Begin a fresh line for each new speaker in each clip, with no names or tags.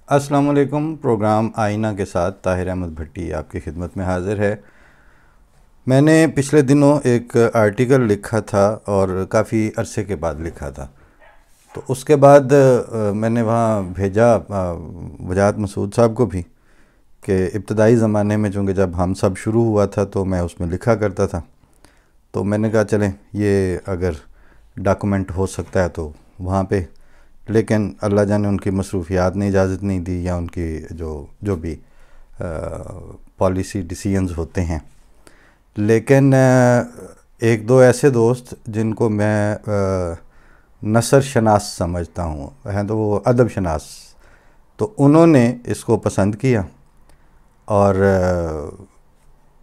السلام علیکم۔ پروگرام آئینہ کے ساتھ طاہر احمد بھٹی آپ کی خدمت میں حاضر ہے۔ میں نے پچھلے دنوں ایک آرٹیکل لکھا تھا اور کافی عرصے کے بعد لکھا تھا، تو اس کے بعد میں نے وہاں بھیجا وجاہت مسعود صاحب کو بھی کہ ابتدائی زمانے میں چونکہ جب ہم سب شروع ہوا تھا تو میں اس میں لکھا کرتا تھا، تو میں نے کہا چلیں یہ اگر ڈاکومنٹ ہو سکتا ہے تو وہاں پہ، لیکن اللہ جانے ان کی مصروفیات نے اجازت نہیں دی یا ان کی جو بھی پالیسی ڈیسیژنز ہوتے ہیں۔ لیکن ایک دو ایسے دوست جن کو میں نثر شناس سمجھتا ہوں، ہیں تو وہ ادب شناس، تو انہوں نے اس کو پسند کیا اور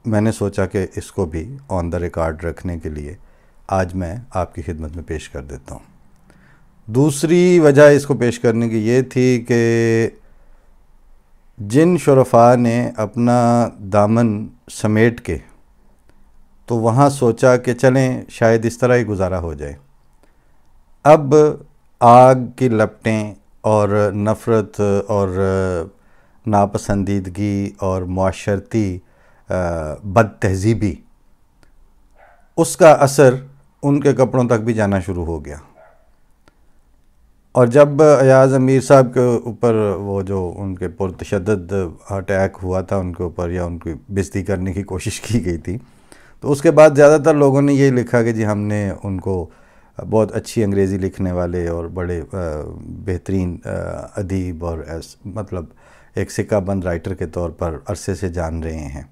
میں نے سوچا کہ اس کو بھی آن دا ریکارڈ رکھنے کے لیے آج میں آپ کی خدمت میں پیش کر دیتا ہوں۔ دوسری وجہ اس کو پیش کرنے کی یہ تھی کہ جن شرفاء نے اپنا دامن سمیٹ کے تو وہاں سوچا کہ چلیں شاید اس طرح ہی گزارا ہو جائے، اب آگ کی لپٹیں اور نفرت اور ناپسندیدگی اور معاشرتی بد تہذیبی، اس کا اثر ان کے کپڑوں تک بھی جانا شروع ہو گیا۔ اور جب ایاز امیر صاحب کے اوپر وہ جو ان کے پرتشدد اٹیک ہوا تھا ان کے اوپر، یا ان کی بےعزتی کرنے کی کوشش کی گئی تھی، تو اس کے بعد زیادہ تر لوگوں نے یہ لکھا کہ جی ہم نے ان کو بہت اچھی انگریزی لکھنے والے اور بڑے بہترین ادیب اور مطلب ایک سکہ بند رائٹر کے طور پر عرصے سے جان رہے ہیں۔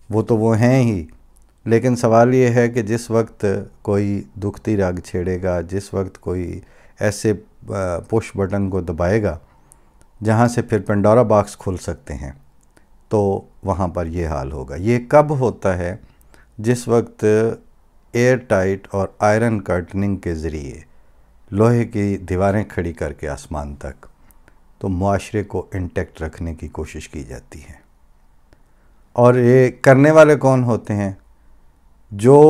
وہ تو وہ ہیں ہی، لیکن سوال یہ ہے کہ جس وقت کوئی دکھتی رگ چھیڑے گا، جس وقت کوئی ایسے پش بٹن کو دبائے گا جہاں سے پھر پنڈورا باکس کھل سکتے ہیں، تو وہاں پر یہ حال ہوگا۔ یہ کب ہوتا ہے؟ جس وقت ایئر ٹائٹ اور آئرن کرٹننگ کے ذریعے لوہے کی دیواریں کھڑی کر کے آسمان تک تو معاشرے کو انٹیکٹ رکھنے کی کوشش کی جاتی ہے۔ اور یہ کرنے والے کون ہوتے ہیں؟ جو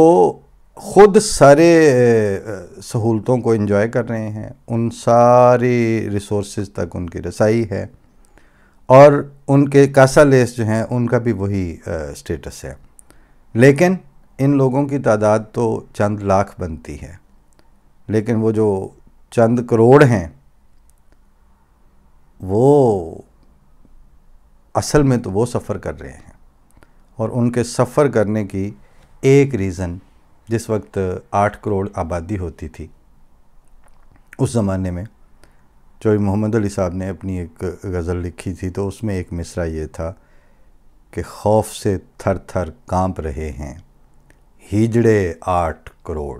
خود سارے سہولتوں کو انجوائے کر رہے ہیں، ان ساری ریسورسز تک ان کی رسائی ہے، اور ان کے کاسا لیس جو ہیں ان کا بھی وہی سٹیٹس ہے، لیکن ان لوگوں کی تعداد تو چند لاکھ بنتی ہے، لیکن وہ جو چند کروڑ ہیں وہ اصل میں تو وہ سفر کر رہے ہیں۔ اور ان کے سفر کرنے کی ایک ریزن، جس وقت 8 کروڑ آبادی ہوتی تھی اس زمانے میں، جو محمد علی صاحب نے اپنی ایک غزل لکھی تھی، تو اس میں ایک مصرع یہ تھا کہ خوف سے تھر تھر کانپ رہے ہیں ہیجڑے 8 کروڑ۔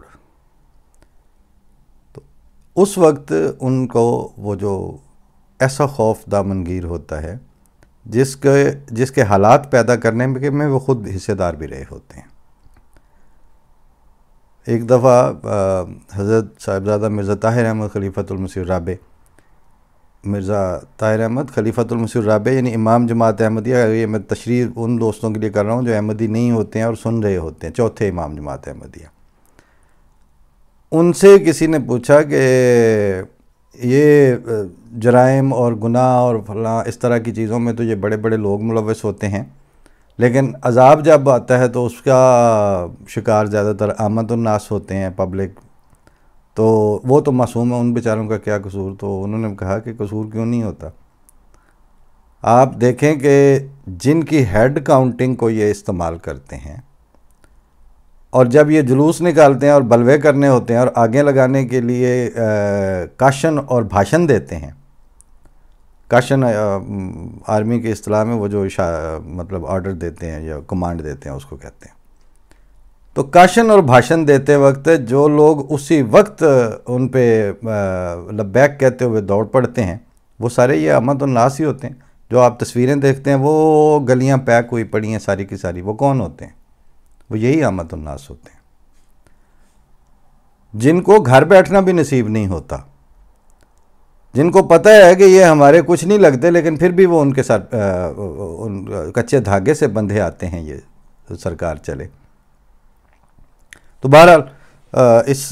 تو اس وقت ان کو وہ جو ایسا خوف دامنگیر ہوتا ہے جس کے حالات پیدا کرنے میں وہ خود حصے دار بھی رہے ہوتے ہیں۔ ایک دفعہ حضرت صاحبزادہ مرزا طاہر احمد خلیفۃ المسیح الرابع، مرزا طاہر احمد خلیفۃ المسیح الرابع یعنی امام جماعت احمدیہ، یہ میں تشریح ان دوستوں کے لیے کر رہا ہوں جو احمدی نہیں ہوتے ہیں اور سن رہے ہوتے ہیں، چوتھے امام جماعت احمدیہ۔ ان سے کسی نے پوچھا کہ یہ جرائم اور گناہ اور فلاں اس طرح کی چیزوں میں تو یہ بڑے بڑے لوگ ملوث ہوتے ہیں، لیکن عذاب جب آتا ہے تو اس کا شکار زیادہ تر عامت الناس ہوتے ہیں، پبلک، تو وہ تو معصوم ہیں، ان بیچاروں کا کیا قصور؟ تو انہوں نے کہا کہ قصور کیوں نہیں ہوتا؟ آپ دیکھیں کہ جن کی ہیڈ کاؤنٹنگ کو یہ استعمال کرتے ہیں، اور جب یہ جلوس نکالتے ہیں اور بلوے کرنے ہوتے ہیں اور آگے لگانے کے لیے کاشن اور بھاشن دیتے ہیں، کاشن آرمی کی اصطلاح میں وہ جو مطلب آرڈر دیتے ہیں یا کمانڈ دیتے ہیں اس کو کہتے ہیں، تو کاشن اور بھاشن دیتے وقت جو لوگ اسی وقت ان پہ لبیک کہتے ہوئے دوڑ پڑتے ہیں، وہ سارے یہ عامت الناس ہی ہوتے ہیں۔ جو آپ تصویریں دیکھتے ہیں وہ گلیاں پیک ہوئی پڑی ہیں ساری کی ساری، وہ کون ہوتے ہیں؟ وہ یہی عامت الناس ہوتے ہیں، جن کو گھر بیٹھنا بھی نصیب نہیں ہوتا، جن کو پتہ ہے کہ یہ ہمارے کچھ نہیں لگتے، لیکن پھر بھی وہ ان کے ساتھ کچے دھاگے سے بندھے آتے ہیں یہ سرکار چلے۔ تو بہرحال اس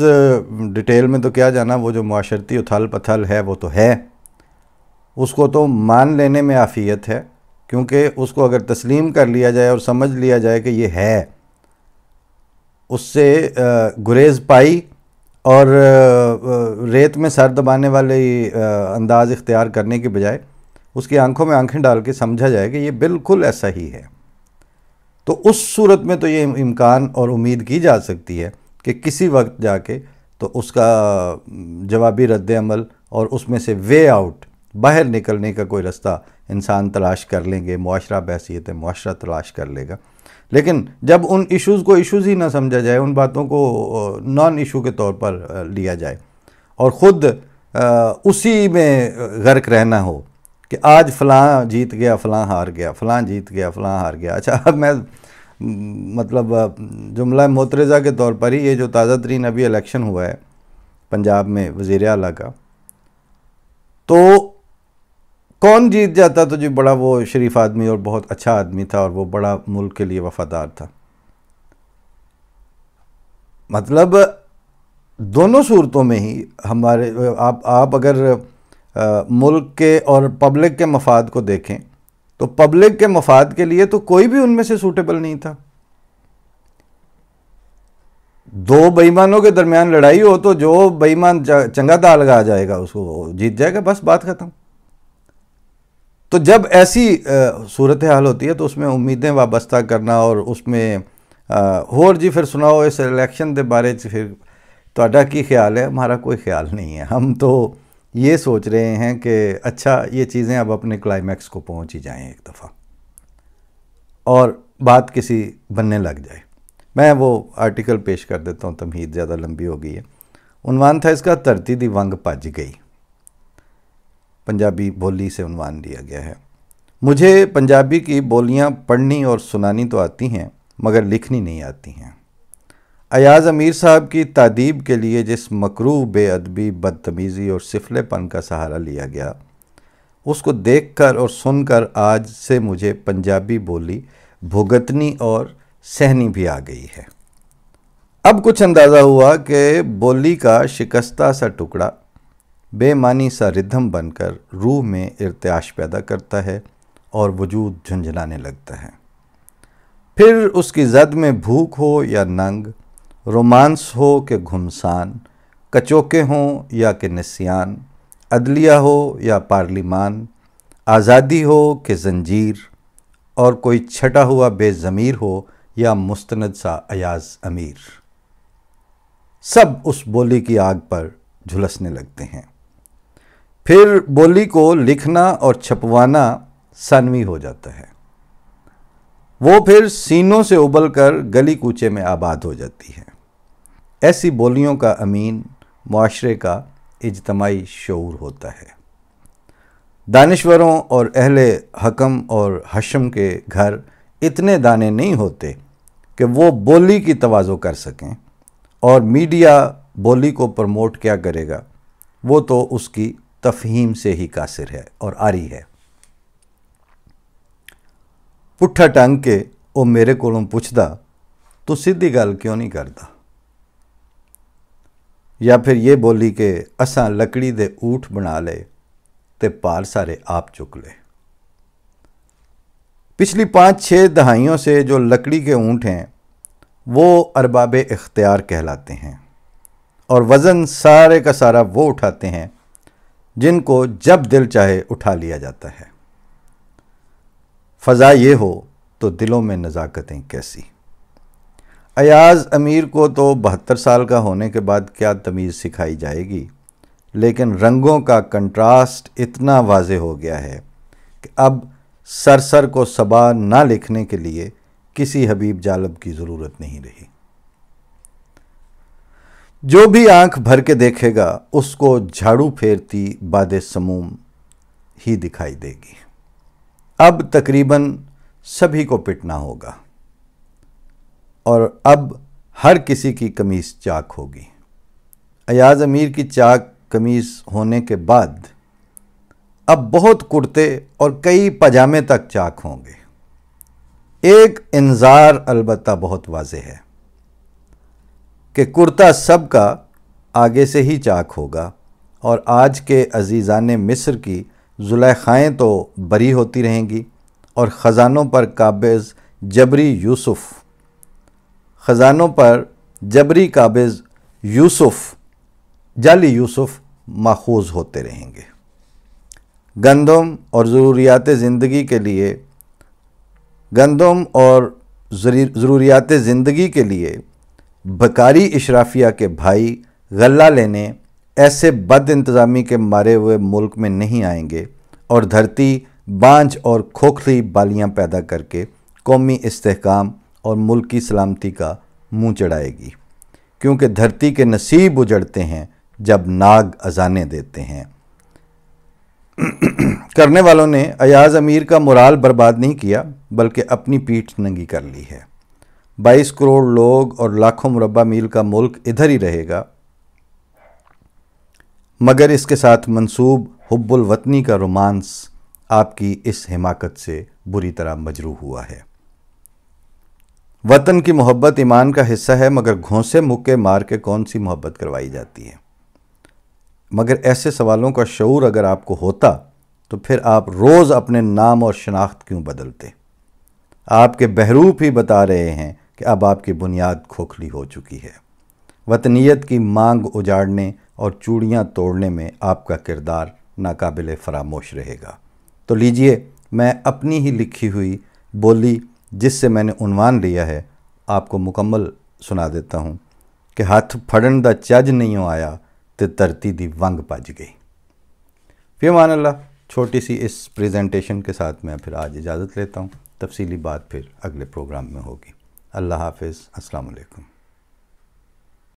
ڈیٹیل میں تو کیا جانا، وہ جو معاشرتی اتھل پتھل ہے وہ تو ہے، اس کو تو مان لینے میں عافیت ہے، کیونکہ اس کو اگر تسلیم کر لیا جائے اور سمجھ لیا جائے کہ یہ ہے، اس سے گریز پائی اور ریت میں سر دبانے والے انداز اختیار کرنے کے بجائے اس کی آنکھوں میں آنکھیں ڈال کے سمجھا جائے کہ یہ بالکل ایسا ہی ہے، تو اس صورت میں تو یہ امکان اور امید کی جا سکتی ہے کہ کسی وقت جا کے تو اس کا جوابی رد عمل اور اس میں سے وے آؤٹ، باہر نکلنے کا کوئی رستہ انسان تلاش کر لیں گے، معاشرہ بحیثیت معاشرہ تلاش کر لے گا۔ لیکن جب ان ایشوز کو ایشوز ہی نہ سمجھا جائے، ان باتوں کو نان ایشو کے طور پر لیا جائے اور خود اسی میں غرق رہنا ہو کہ آج فلاں جیت گیا، فلاں ہار گیا، فلاں جیت گیا، فلاں ہار گیا۔ اچھا، اب میں مطلب جملہ معترضہ کے طور پر ہی، یہ جو تازہ ترین ابھی الیکشن ہوا ہے پنجاب میں وزیر اعلیٰ کا، تو کون جیت جاتا تو جی بڑا وہ شریف آدمی اور بہت اچھا آدمی تھا اور وہ بڑا ملک کے لیے وفادار تھا۔ مطلب دونوں صورتوں میں ہی ہمارے آپ اگر ملک کے اور پبلک کے مفاد کو دیکھیں تو پبلک کے مفاد کے لیے تو کوئی بھی ان میں سے سوٹیبل نہیں تھا۔ دو بے ایمانوں کے درمیان لڑائی ہو تو جو بے ایمان چنگا دا لگا جائے گا اس کو جیت جائے گا، بس بات ختم۔ تو جب ایسی صورتحال ہوتی ہے تو اس میں امیدیں وابستہ کرنا اور اس میں اور جی پھر سناؤ اس الیکشن دے بارے پھر تہاڈا کی خیال ہے؟ ہمارا کوئی خیال نہیں ہے، ہم تو یہ سوچ رہے ہیں کہ اچھا یہ چیزیں اب اپنے کلائمیکس کو پہنچ ہی جائیں ایک دفعہ اور بات کسی بننے لگ جائے۔ میں وہ آرٹیکل پیش کر دیتا ہوں، تمہید زیادہ لمبی ہو گئی ہے۔ عنوان تھا اس کا "دھرتی دی ونگ پج گئی"، پنجابی بولی سے عنوان لیا گیا ہے۔ مجھے پنجابی کی بولیاں پڑھنی اور سنانی تو آتی ہیں مگر لکھنی نہیں آتی ہیں۔ ایاز امیر صاحب کی تادیب کے لیے جس مکروہ بے ادبی، بدتمیزی اور سفلے پن کا سہارا لیا گیا، اس کو دیکھ کر اور سن کر آج سے مجھے پنجابی بولی بھگتنی اور سہنی بھی آ گئی ہے۔ اب کچھ اندازہ ہوا کہ بولی کا شکستہ سا ٹکڑا بے معنی سا ردھم بن کر روح میں ارتعاش پیدا کرتا ہے اور وجود جھنجھلانے لگتا ہے۔ پھر اس کی زد میں بھوک ہو یا ننگ، رومانس ہو کہ گھمسان، کچوکے ہوں یا کہ نسیان، عدلیہ ہو یا پارلیمان، آزادی ہو کہ زنجیر، اور کوئی چھٹا ہوا بے ضمیر ہو یا مستند سا ایاز امیر، سب اس بولی کی آگ پر جھلسنے لگتے ہیں۔ پھر بولی کو لکھنا اور چھپوانا ثانوی ہو جاتا ہے، وہ پھر سینوں سے ابل کر گلی کوچے میں آباد ہو جاتی ہے۔ ایسی بولیوں کا امین معاشرے کا اجتماعی شعور ہوتا ہے۔ دانشوروں اور اہل حکم اور حشم کے گھر اتنے دانے نہیں ہوتے کہ وہ بولی کی تواضع کر سکیں، اور میڈیا بولی کو پروموٹ کیا کرے گا، وہ تو اس کی تفہیم سے ہی قاصر ہے اور عاری ہے۔ پٹھا ٹنگ کے او میرے کولوں پوچھدا تو سیدھی گل کیوں نہیں کردا، یا پھر یہ بولی کہ اساں لکڑی دے اونٹ بنا لے تے پار سارے آپ چک لے۔ پچھلی 5-6 دہائیوں سے جو لکڑی کے اونٹ ہیں وہ ارباب اختیار کہلاتے ہیں، اور وزن سارے کا سارا وہ اٹھاتے ہیں جن کو جب دل چاہے اٹھا لیا جاتا ہے۔ فضا یہ ہو تو دلوں میں نزاکتیں کیسی۔ ایاز امیر کو تو 72 سال کا ہونے کے بعد کیا تمیز سکھائی جائے گی، لیکن رنگوں کا کنٹراسٹ اتنا واضح ہو گیا ہے کہ اب سر کو صبا نہ لکھنے کے لیے کسی حبیب جالب کی ضرورت نہیں رہی۔ جو بھی آنکھ بھر کے دیکھے گا اس کو جھاڑو پھیرتی باد سموم ہی دکھائی دے گی۔ اب تقریباً سبھی کو پٹنا ہوگا، اور اب ہر کسی کی قمیص چاک ہوگی۔ ایاز امیر کی چاک قمیص ہونے کے بعد اب بہت کرتے اور کئی پاجامے تک چاک ہوں گے۔ ایک انذار البتہ بہت واضح ہے کہ کرتا سب کا آگے سے ہی چاک ہوگا، اور آج کے عزیزان مصر کی زلیخائیں تو بری ہوتی رہیں گی اور خزانوں پر قابض جبری یوسف جعلی یوسف ماخوذ ہوتے رہیں گے۔ گندم اور ضروریات زندگی کے لیے بھکاری اشرافیہ کے بھائی غلہ لینے ایسے بد انتظامی کے مارے ہوئے ملک میں نہیں آئیں گے اور دھرتی بانجھ اور کھوکھلی بالیاں پیدا کر کے قومی استحکام اور ملکی سلامتی کا منہ چڑھائے گی، کیونکہ دھرتی کے نصیب اجڑتے ہیں جب ناگ اذانیں دیتے ہیں۔ کرنے والوں نے ایاز امیر کا مورال برباد نہیں کیا بلکہ اپنی پیٹھ ننگی کر لی ہے۔ 22 کروڑ لوگ اور لاکھوں مربع میل کا ملک ادھر ہی رہے گا، مگر اس کے ساتھ منسوب حب الوطنی کا رومانس آپ کی اس حماقت سے بری طرح مجروح ہوا ہے۔ وطن کی محبت ایمان کا حصہ ہے، مگر گھونسے مکے مار کے کون سی محبت کروائی جاتی ہے؟ مگر ایسے سوالوں کا شعور اگر آپ کو ہوتا تو پھر آپ روز اپنے نام اور شناخت کیوں بدلتے؟ آپ کے بہروپ ہی بتا رہے ہیں کہ اب آپ کی بنیاد کھوکھلی ہو چکی ہے۔ وطنیت کی مانگ اجاڑنے اور چوڑیاں توڑنے میں آپ کا کردار ناقابل فراموش رہے گا۔ تو لیجئے میں اپنی ہی لکھی ہوئی بولی جس سے میں نے عنوان لیا ہے آپ کو مکمل سنا دیتا ہوں کہ ہاتھ پھڑن دا چج نہیں آیا تے ترتی دی ونگ پج گئی۔ فی امان اللہ۔ چھوٹی سی اس پریزنٹیشن کے ساتھ میں پھر آج اجازت لیتا ہوں، تفصیلی بات پھر اگلے پروگرام میں ہوگی۔ اللہ حافظ، السلام علیکم۔